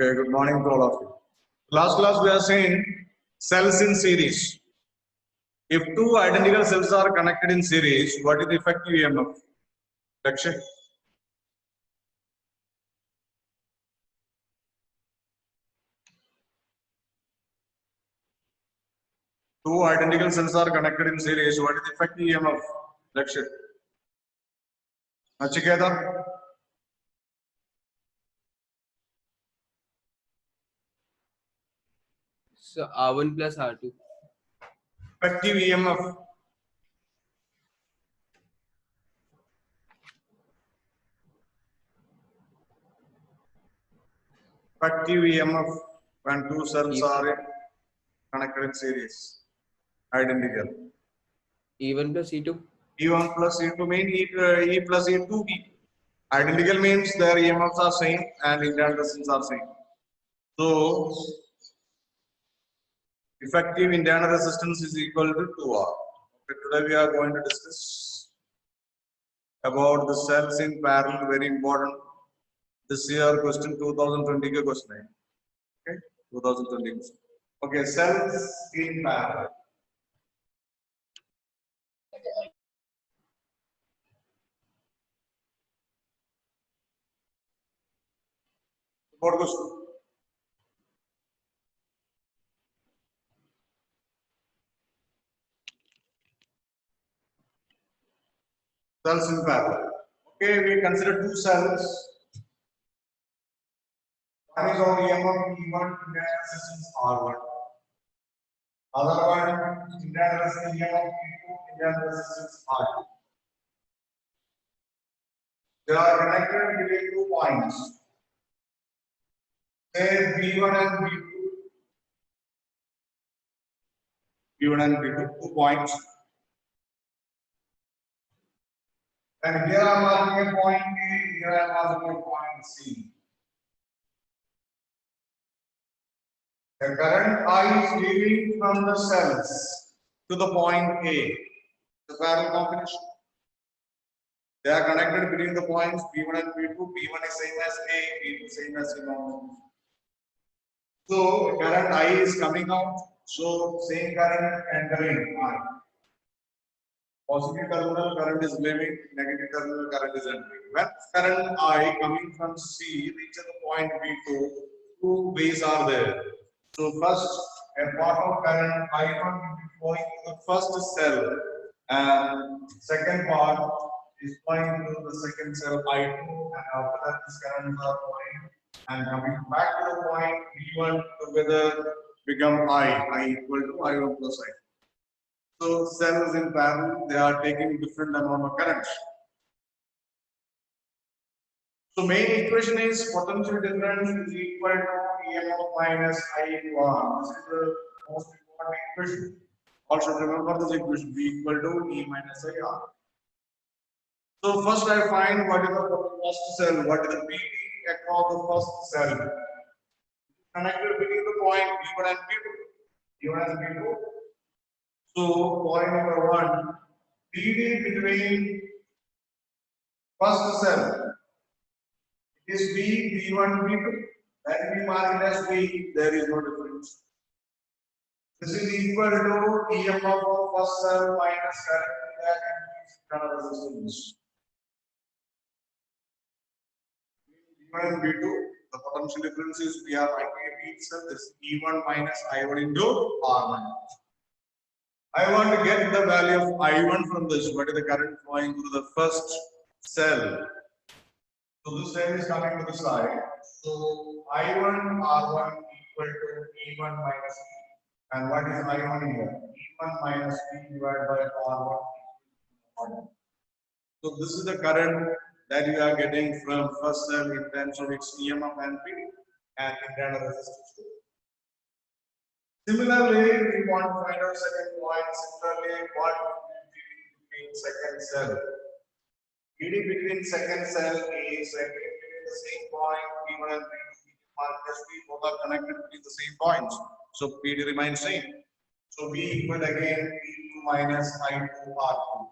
Okay, good morning to all of you. Last class we are saying cells in series. If two identical cells are connected in series, what is the effective EMF? Lakshay? Two identical cells are connected in series, what is the effective EMF? Lakshay? Nachiketa? So R1 plus R2. Effective EMF. Effective EMF when two cells are connected in series. Identical. E1 plus E2. E1 plus E2 means E plus E2. Identical means their EMFs are same and internal resistance are same. So, effective internal resistance is equal to 2R. Okay, today we are going to discuss about the cells in parallel, very important. This year question 2020 ka question hai. Okay, 2020 question. Okay, cells in parallel. What question? Cells in parallel. Okay, we consider two cells. One is our EMF E1, internal resistance R1. Other one, internal resistance EMF E2, internal resistance R2. They are connected between 2 points. Say B1 and B2. B1 and B2, 2 points. And here I am marking a point A, here I am marking a point C. The current I is leaving from the cells to the point A. The parallel combination. They are connected between the points B1 and B2. B1 is same as A, B2 is same as C1. So current I is coming out. So same current entering I. Positive terminal current is leaving, negative terminal current is entering. When current I coming from C reaches the point B2, two ways are there. So first, a part of current I1 will be flowing to the first cell, and second part is flowing to the second cell I2, and after that this currents are flowing and coming back to the point B1 together become I equal to I1 plus I2. So cells in parallel, they are taking different amount of current. So main equation is potential difference is equal to EMF minus I1. This is the most important equation. Also remember this equation B equal to E minus IR. So first I find what is the first cell, what is the PD across the first cell. Connected between the point B1 and B2. B1 and B2. So point number 1, PD between first cell is B1, B2. That we mark it as B, there is no difference. This is equal to EMF of first cell minus current that internal resistance. B1 and B2, the potential difference is we are writing itself this E1 minus I1 into R1. I want to get the value of I1 from this. What is the current flowing through the first cell? So this cell is coming to the side. So I1 R1 equal to E1 minus E. And what is I1 here? E1 minus E divided by R1. So this is the current that you are getting from first cell in terms of its EMF and P and internal resistance. Similarly, we want to find out second point. Similarly, what between second cell? PD between second cell is between the same point, P1 and P2, both are connected between the same points. So PD remains same. So B equal again P2 minus I2 R2.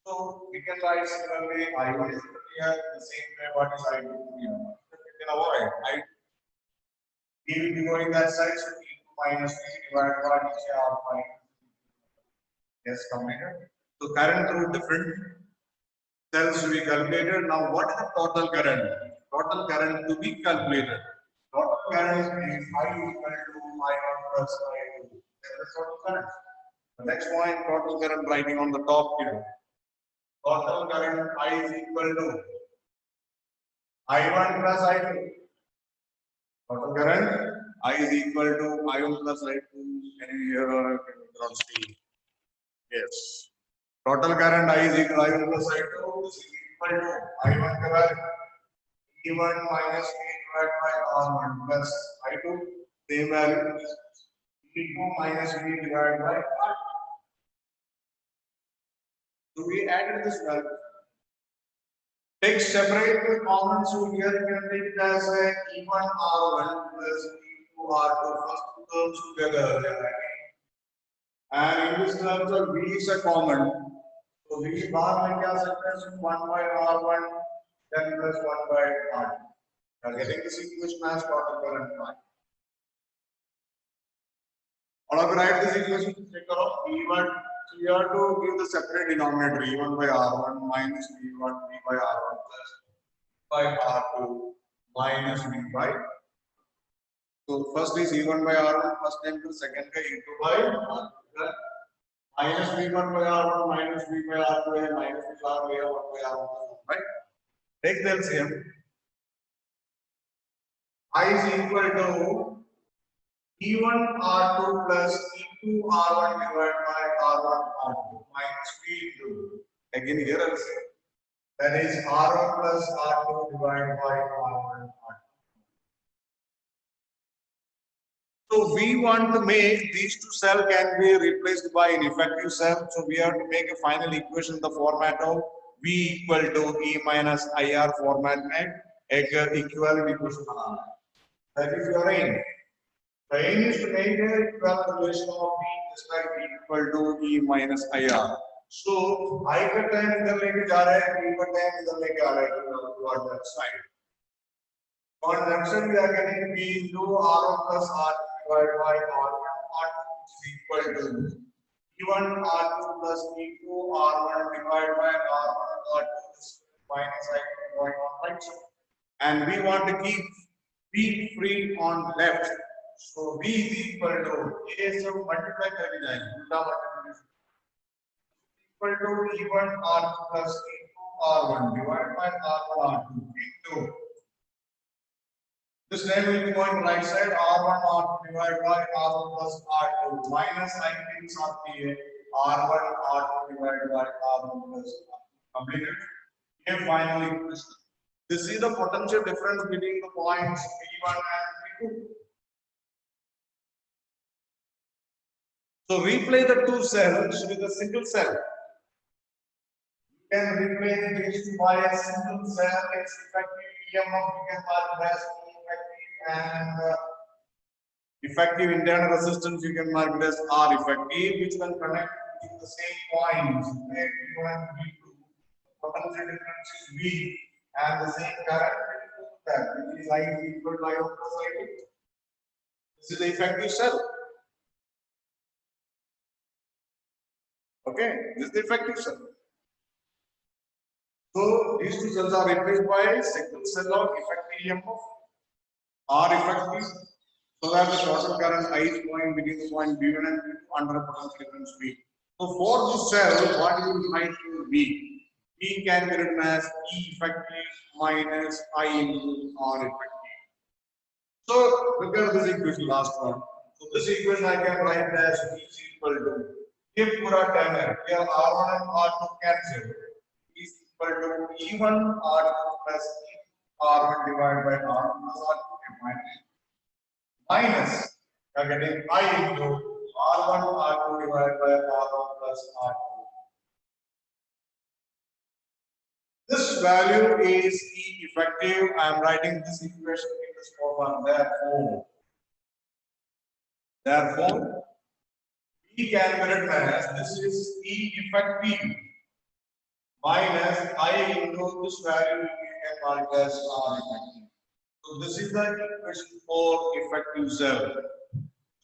So we can write similarly I1 is here the same way what is I2 here. We can avoid I2. V will be going that side, so E2 minus V divided by R minus. Yes, completed. So current through different cells to be calculated. Now, what is the total current? Total current to be calculated. Total current is I equal to I1 plus I2. That is total current. The next point, total current writing on the top here. Total current I is equal to I1 plus I2. Total current I is equal to I1 plus I2. Can you hear or can you not see? Yes. Total current I is equal to I1 plus I2 is equal to I1 current E1 minus V divided by R1 plus I2. Same value E2 minus V divided by R2. So we added this value. Take separate the common, so here you can take it as a E1 R1 plus E2 R2. First two terms together. And in this terms of V is a common. So V bar में क्या सकते हैं? 1 by R1 then plus 1 by R2. You are getting this equation as total current line. Or if you write this equation, take off E1. So you have to give the separate denominator E1 by R1 minus V1 V by R1 plus by R2 minus V by. So first is E1 by R1 first time to second का E2 by R2 minus V1 by R1 minus V by R2 है minus V R by 1 by R1 right? Take the LCM. I is equal to E1 R2 plus E2 R1 divided by R1 R2 minus V2. Again here also. That is R1 plus R2 divided by R1 R2. So we want to make these two cells can be replaced by an effective cell. So we have to make a final equation in the format of V equal to E minus IR format में एक equivalent equation बनाना है. That is your aim. The aim is to make a equivalent relation of V just like V equal to E minus IR. So I का time इधर लेके जा रहा है, V का टाइम इधर लेके आ रहा है toward that side. On that side we are getting V into R1 plus R divided by R1 R2 is equal to E1 R2 plus E2 R1 divided by R1 R2 is minus I going on right side. And we want to keep V free on left. So V is equal to A सब multiply करके जाएंगे उल्टा multiplication equal to E1 R2 plus E2 R1 divided by R1 R2 into this name will be going right side R1 R2 divided by R1 plus R2 minus I things of the R1 R2 divided by R1 plus R2 completed. Here finally this is the potential difference between the points V1 and V2. So replace the two cells with a single cell. You can replace these two by a single cell. Its effective EMF you can mark as and effective internal resistance you can mark it as R effective, which can connect between the same points where V1 and V2. Potential difference is V and the same current which is I is equal to I1 plus I2. This is the effective cell. Okay, this is the effective cell. So these two cells are replaced by a single cell of effective EMF. R effective, so that the total current I is going between the point V1 and V2 under a potential difference V. So for this cell, what you will write to V? V can be written as E effective minus I into R effective. So look at this equation, last one. So this equation I can write as V is equal to if पूरा term है, here R1 and R2 cancel, is equal to E1 R2 plus R1 divided by R1 plus R2. Minus you are getting I into R1 R2 divided by R1 plus R2. This value is E effective. I am writing this equation in this form. Therefore, E can be written as this is E effective minus I into this value we can mark as R effective. So this is the equation for effective cell.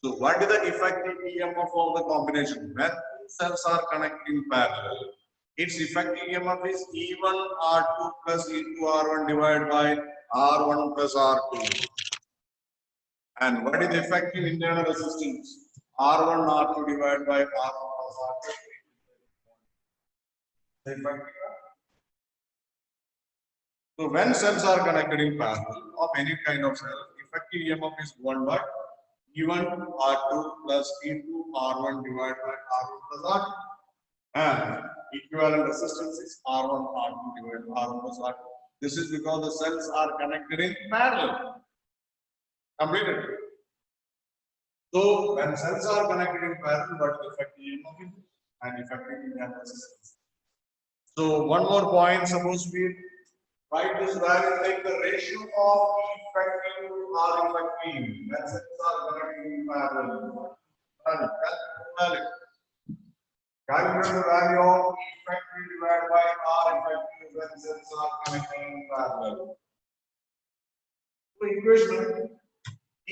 So what is the effective EMF of the combination? When two cells are connected in parallel, its effective EMF is E1 R2 plus E2 R1 divided by R1 plus R2. And what is the effective internal resistance? R1 R2 divided by R1 plus R2. The effective. So when cells are connected in parallel of any kind of cell, effective EMF is 1 by E1 R2 plus E2 R1 divided by R1 plus R2. And equivalent resistance is R1 R2 divided by R1 plus R2. This is because the cells are connected in parallel. Completed. So when cells are connected in parallel, what is the effective EMF is and effective internal resistance. So one more point, suppose we write this value, take the ratio of effective or effective when cells are connected in parallel. Calculate the value of effective divided by R effective when cells are connected in parallel. So equation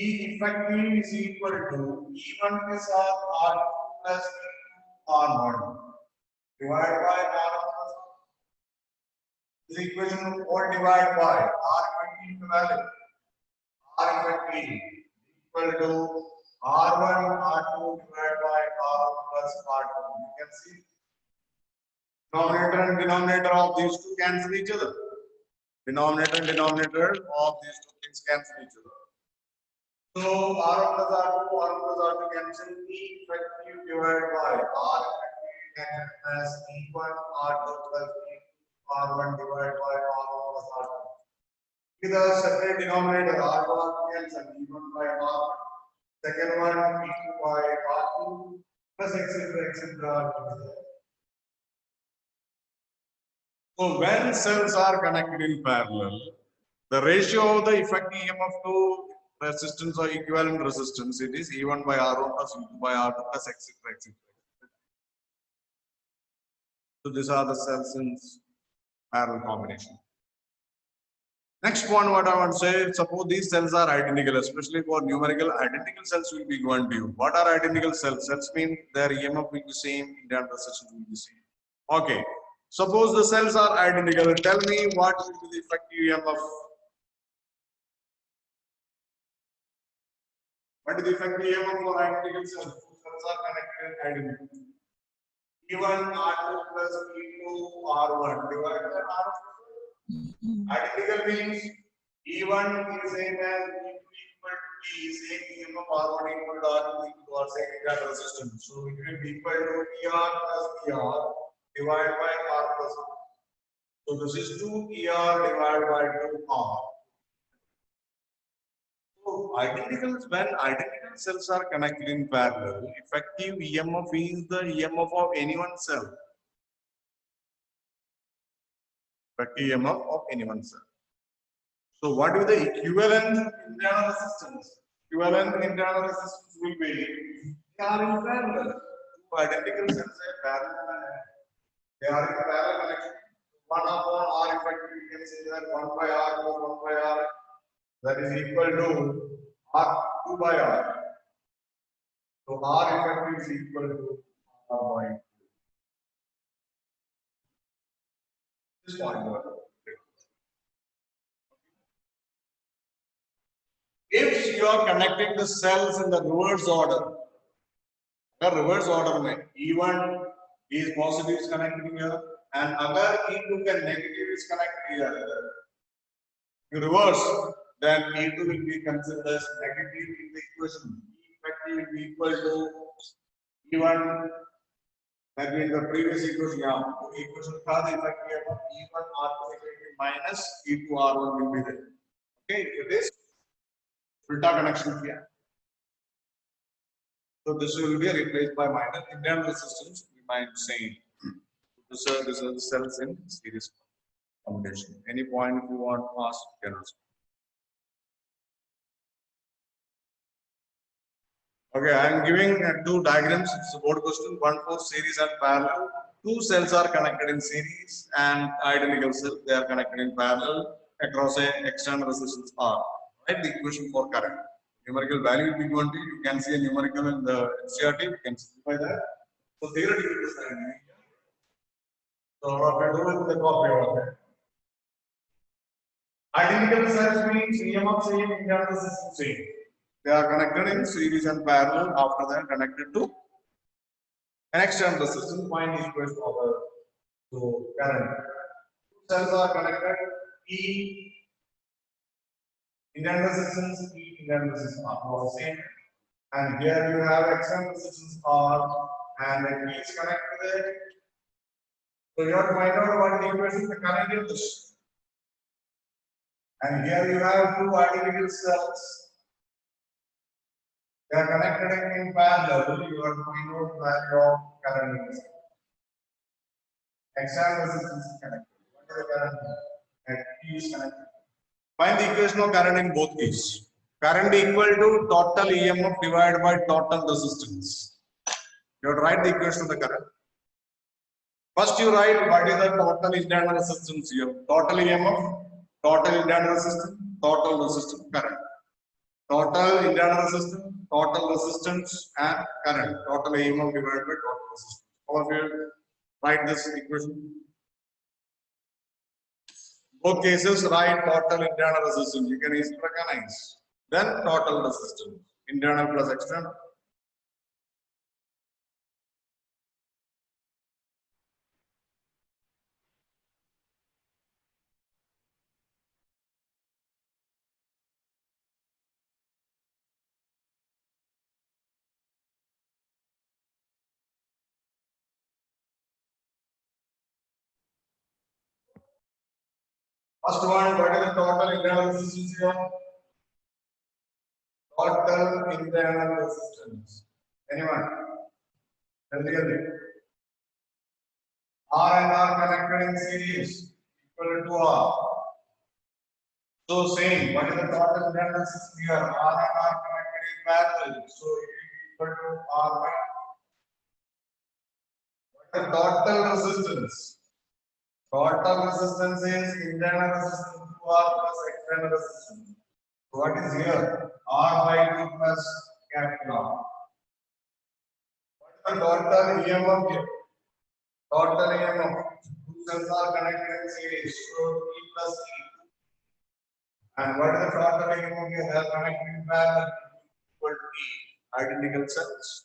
E effective is equal to E1 plus R2 plus E2 R1 divided by R1 plus R. This equation of all divided by R effective value. R effective equal to R1 R2 divided by R1 plus R2. You can see denominator and denominator of these two cancel each other. Denominator and denominator of these two things cancel each other. So R1 plus R2, R1 plus R2 cancel. E effective divided by R effective as E1 R2 plus E2 R1 divided by R1 plus R2. With a separate denominator R1 cancel E1 by R1. Second one E2 by R2 plus etc. So when cells are connected in parallel, the ratio of the effective EMF to resistance or equivalent resistance, it is E1 by R1 plus E2 by R2 plus etc. So these are the cells in parallel combination. Next one, what I want to say, suppose these cells are identical, especially for numerical, identical cells will be given to you. What are identical cells? Cells mean their EMF will be same, internal resistance will be same. Okay. Suppose the cells are identical. Tell me what will be the effective EMF. What is the effective EMF for identical cells? Cells are connected identically. E1 R2 plus E2 R1 divided by R1. Identical means E1 is same as E2 equal to E, same EMF R1 equal to R2 equal to R, same internal resistance. So it will be equal to ER plus ER divided by R plus R. So this is 2 ER divided by 2 R. So when identical cells are connected in parallel, effective EMF is the EMF of any one cell. Effective EMF of any one cell. So what is the equivalent internal resistance? Equivalent internal resistance will be, they are in parallel. Two identical cells are parallel. They are in parallel connection. 1 upon R effective, you can say that 1 by R plus 1 by R, that is equal to R 2 by R. So R effective is equal to R by 2. This point. If you are connecting the cells in the reverse order, में E1 is positive is connected here, and अगर E2 का negative is connected here, in reverse, then E2 will be considered as negative in the equation. E effective will be equal to E1. That means the previous equation, equation का the effective of E1 R2 effective minus E2 R1 will be there. Okay, it is filter connection here. So this will be replaced by minus. Internal resistance remains same. These are the cells in series combination. Any point you want to ask, you can ask. Okay, I am giving two diagrams. It's a board question. One for series and parallel. Two cells are connected in series and identical cells. They are connected in parallel across a external resistance R. Write the equation for current. Numerical value will be 20. You can see a numerical in the NCERT. We can simplify that. So theoretically, this is so what we do is the copy of it. Identical cells means EMF same, internal resistance same. They are connected in series and parallel. After that, connected to an external resistance. Find the equation of the current. Cells are connected. E internal resistance, E internal resistance are all the same. And here you have external resistance R, and it is connected there. So you have to find out what the equation the current in this. And here you have two identical cells. They are connected in parallel. You have to find out the value of current in this. External resistance is connected. What is the current? And E is connected. Find the equation of current in both cases. Current equal to total EMF divided by total resistance. You have to write the equation of the current. First you write what is the total internal resistance here. Total EMF, total internal resistance, total resistance, current. Total internal resistance, total resistance and current. Total EMF divided by total resistance. All of you write this equation. Both cases write total internal resistance. You can easily recognize. Then total resistance, internal plus external. First one, what is the total internal resistance here? Total internal resistance. Anyone? R and R connected in series equal to R. So same, what is the total internal resistance here? R and R connected in parallel. So it is equal to R by. What is the total resistance? Total resistance is internal resistance to R plus external resistance. So what is here? R by 2 plus capital R. What is the total EMF here? Total EMF. Two cells are connected in series. So E plus E. And what is the total EMF here? They are connected in parallel equal to E. Identical cells.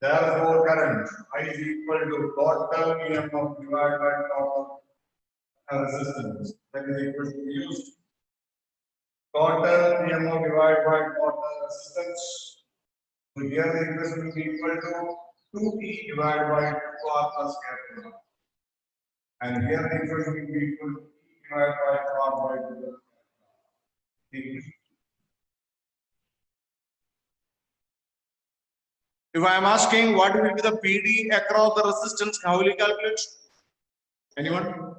Therefore, current I is equal to total EMF divided by total resistance. That is the equation we used. Total EMF divided by total resistance. So here the equation will be equal to 2E divided by 2R plus capital R. And here the equation will be equal to E divided by R by 2 plus capital R. If I am asking what will be the PD across the resistance, how will you calculate? Anyone?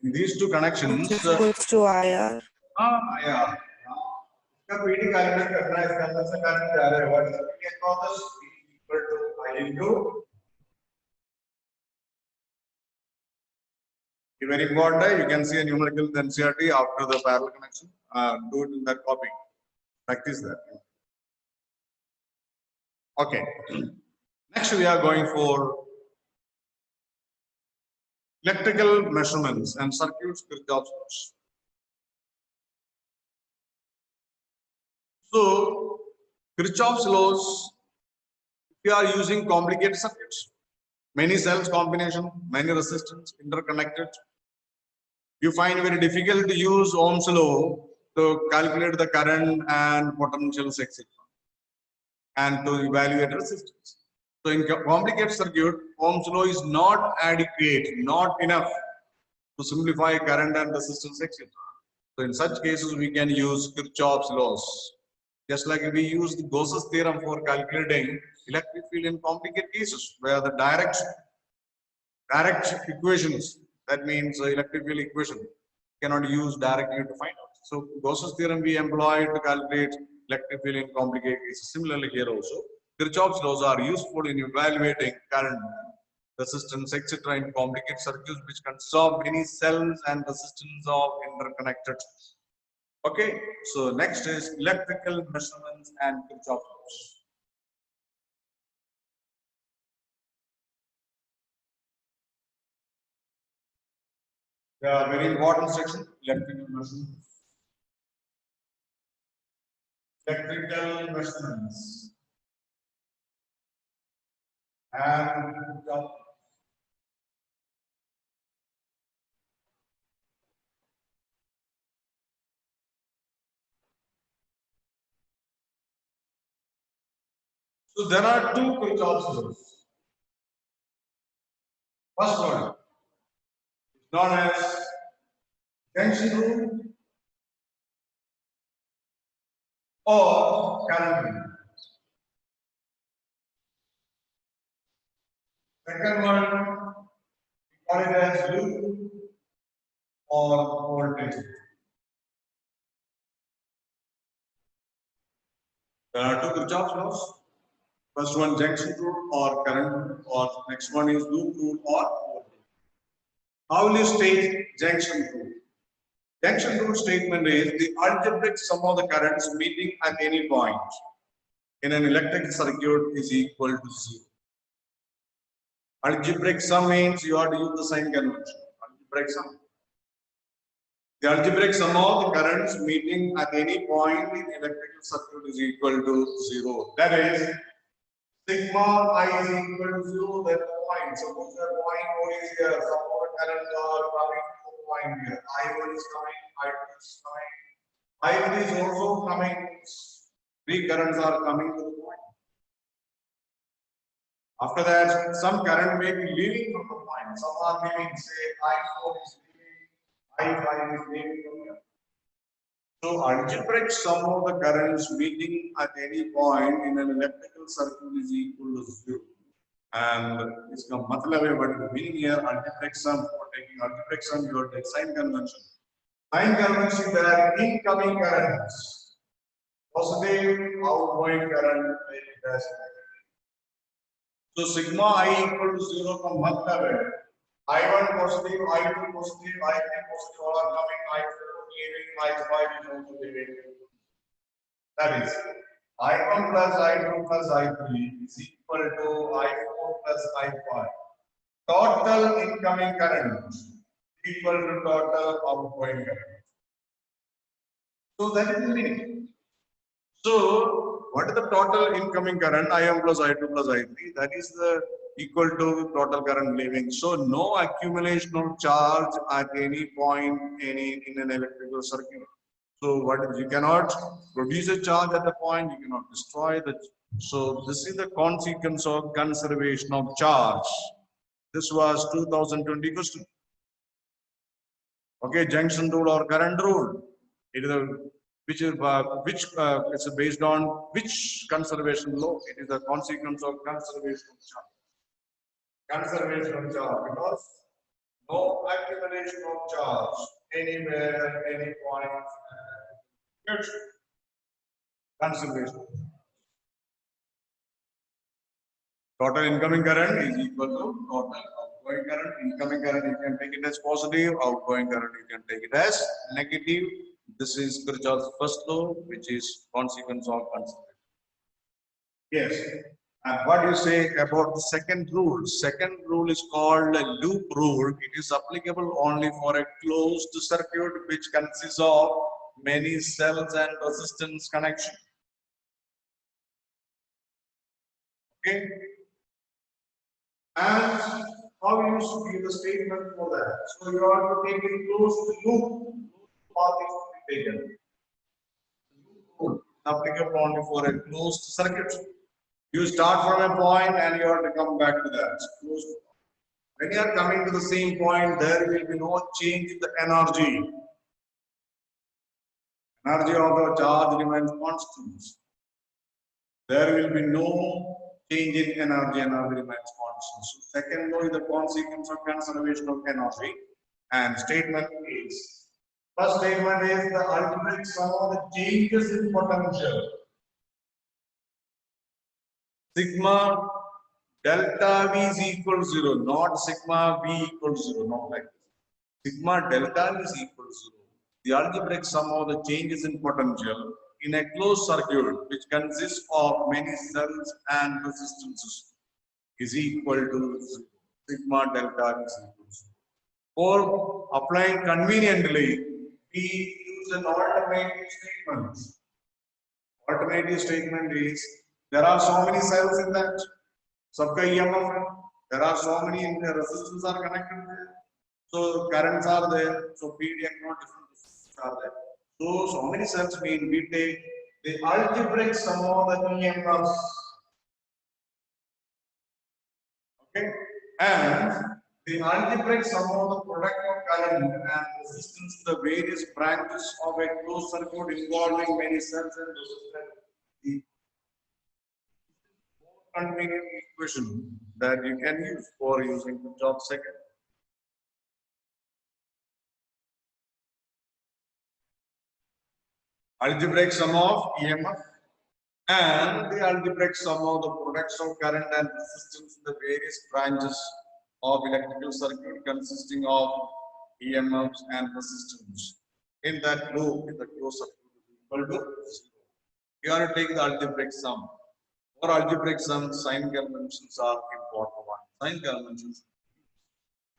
In these two connections, equals to IR. yeah. इसका PD calculate करना है, इसका अंदर से current जा रहा है. What is the PD across this? Equal to I into. Very important. You can see a numerical NCERT after the parallel connection. Do it in that copy. Practice that. Okay. Next, we are going for electrical measurements and circuits Kirchhoff's laws. So, Kirchhoff's laws, we are using complicated circuits, many cells combination, many resistance, interconnected. You find very difficult to use Ohm's law to calculate the current and potentials, etc., and to evaluate resistance. So, in complicated circuit, Ohm's law is not adequate, not enough to simplify current and resistance, etc. So, in such cases, we can use Kirchhoff's laws. Just like we use the Gauss's theorem for calculating electric field in complicated cases, where the direct equations, that means electric field equation, cannot use directly to find out. So, Gauss's theorem we employ to calculate electric field in complicated cases. Similarly, here also, Kirchhoff's laws are useful in evaluating current resistance, etc. in complicated circuits which consist of many cells and resistance of interconnected. Okay, so next is electrical measurements and Kirchhoff laws. Yeah, very important section, electrical measurements. Electrical measurements and Kirchhoff. So there are two Kirchhoff laws. First one is known as junction rule or current rule. Second one, we call it as loop or voltage. There are two Kirchhoff laws. First one, junction rule or current rule, or next one is loop rule or voltage. How will you state junction rule? Junction rule statement is the algebraic sum of the currents meeting at any point in an electric circuit is equal to 0. Algebraic sum means you have to use the sign convention. Algebraic sum. The algebraic sum of the currents meeting at any point in the electrical circuit is equal to 0. That is, sigma I is equal to 0, that point. Suppose the point O is here, some of the currents are coming to the point here. I1 is coming, I2 is coming, I3 is also coming. Three currents are coming to the point. After that, some current may be leaving from the point. Some are leaving, say I4 is leaving, I5 is leaving from here. So algebraic sum of the currents meeting at any point in an electrical circuit is equal to 0. And इसका मतलब है what is meaning here, algebraic sum, for taking algebraic sum you have to take sign convention. Sign convention that incoming currents, positive, outgoing current take it as negative. So sigma I equal to 0 का मतलब है I1 positive, I2 positive, I3 positive all are coming, I4 leaving, I5 is also leaving. That is, I1 plus I2 plus I3 is equal to I4 plus I5. Total incoming current equal to total outgoing current. So that is the meaning. So what is the total incoming current? I1 plus I2 plus I3. That is the equal to total current leaving. So no accumulation of charge at any point in an electrical circuit. So what is, you cannot produce a charge at the point, you cannot destroy the. So this is the consequence of conservation of charge. This was 2020 question. Okay, junction rule or current rule. It is a it's based on which conservation law? It is the consequence of conservation of charge. Conservation of charge, because no accumulation of charge anywhere, any point. Conservation. Total incoming current is equal to total outgoing current. Incoming current you can take it as positive, outgoing current you can take it as negative. This is Kirchhoff's first law, which is consequence of conservation. Yes. And what do you say about the second rule? Second rule is called a loop rule. It is applicable only for a closed circuit which consists of many cells and resistance connection. Okay. And how you should give the statement for that? So you are to take it close to loop. Path is to be taken. Loop applicable only for a closed circuit. You start from a point and you have to come back to that. When you are coming to the same point, there will be no change in the energy. Energy of the charge remains constant. There will be no change in energy, energy remains constant. So second law is the consequence of conservation of energy. And statement is, first statement is the algebraic sum of the changes in potential. Sigma delta V is equal to 0, not sigma V equal to 0, not like this. Sigma delta is equal to 0. The algebraic sum of the changes in potential in a closed circuit which consists of many cells and resistances is equal to 0. Sigma delta is equal to 0. For applying conveniently, we use an alternative statement. Alternative statement is there are so many cells in that सबका EMF है. There are so many resistors are connected there. So currents are there. So PD and not different resistors are there. So many cells mean we take the algebraic sum of the EMFs. Okay, and the algebraic sum of the product of current and resistance to the various branches of a closed circuit involving many cells and resistors. The convenient equation that you can use for using the job second. Algebraic sum of EMF and the algebraic sum of the products of current and resistance in the various branches of electrical circuit consisting of EMFs and resistance. In that loop, in the closed circuit is equal to 0. You have to take the algebraic sum. For algebraic sum, sign conventions are important one. Sign conventions.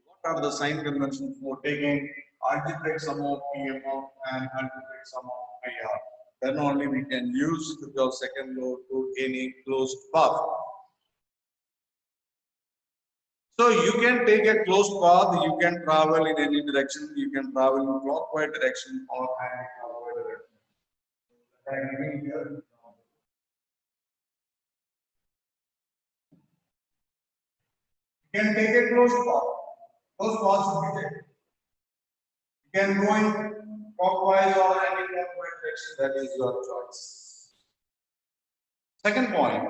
What are the sign conventions for taking algebraic sum of EMF and algebraic sum of IR? Then only we can use the second law to any closed path. So you can take a closed path, you can travel in any direction, you can travel in clockwise direction or anti-clockwise direction. You can take a closed path. Closed path should be taken. You can go in clockwise or anti-clockwise direction, that is your choice. Second point,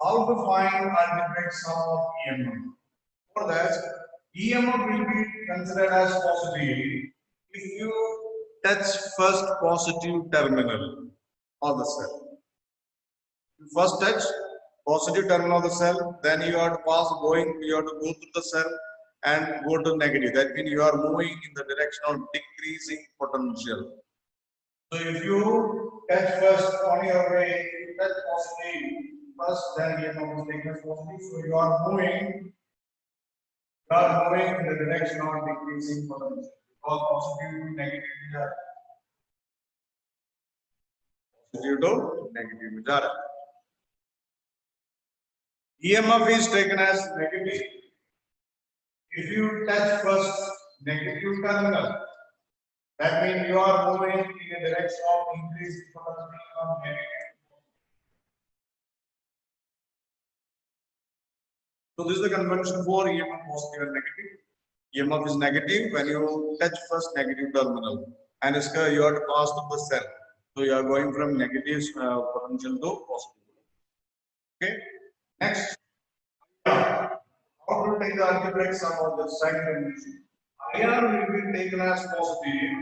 how to find algebraic sum of EMF. For that, EMF will be considered as positive if you touch first positive terminal of the cell. You first touch positive terminal of the cell, then you have to you have to go through the cell and go to negative. That means you are moving in the direction of decreasing potential. So if you touch first on your way, you touch positive first, then EMF is taken as positive. So you are moving in the direction of decreasing potential. Because positive to negative positive to negative. EMF is taken as negative if you touch first negative terminal. That means you are moving in a direction of increased potential from negative. So this is the convention for EMF positive and negative. EMF is negative when you touch first negative terminal, and you have to pass through the cell. So you are going from negative potential to positive. Okay. Next, how to take the algebraic sum of the sign convention. IR will be taken as positive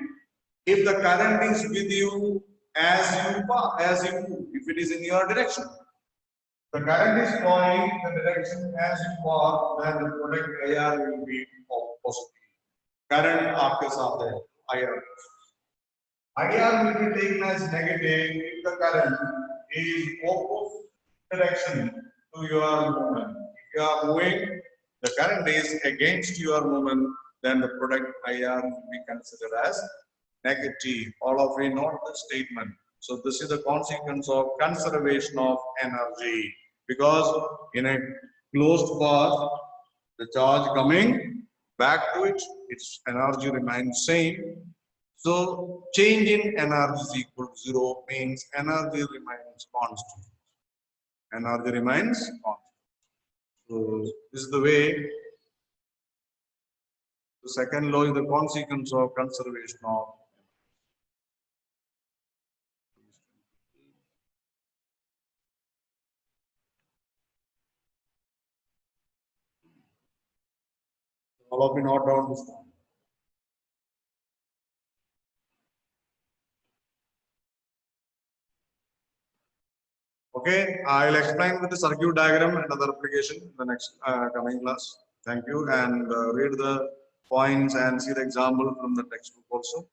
if the current is with you as you move, if it is in your direction. The current is flowing in the direction as you walk, then the product IR will be positive. Current after the IR. IR will be taken as negative if the current is opposite direction to your movement. If you are moving, the current is against your movement, then the product IR will be considered as negative. All of you know the statement. So this is the consequence of conservation of energy, because in a closed path, the charge coming back to it, its energy remains same. So change in energy is equal to 0 means energy remains constant. Energy remains constant. So this is the way. The second law is the consequence of conservation of. All of you note down this one. Okay, I'll explain with the circuit diagram and other application in the next coming class. Thank you, and read the points and see the example from the textbook also.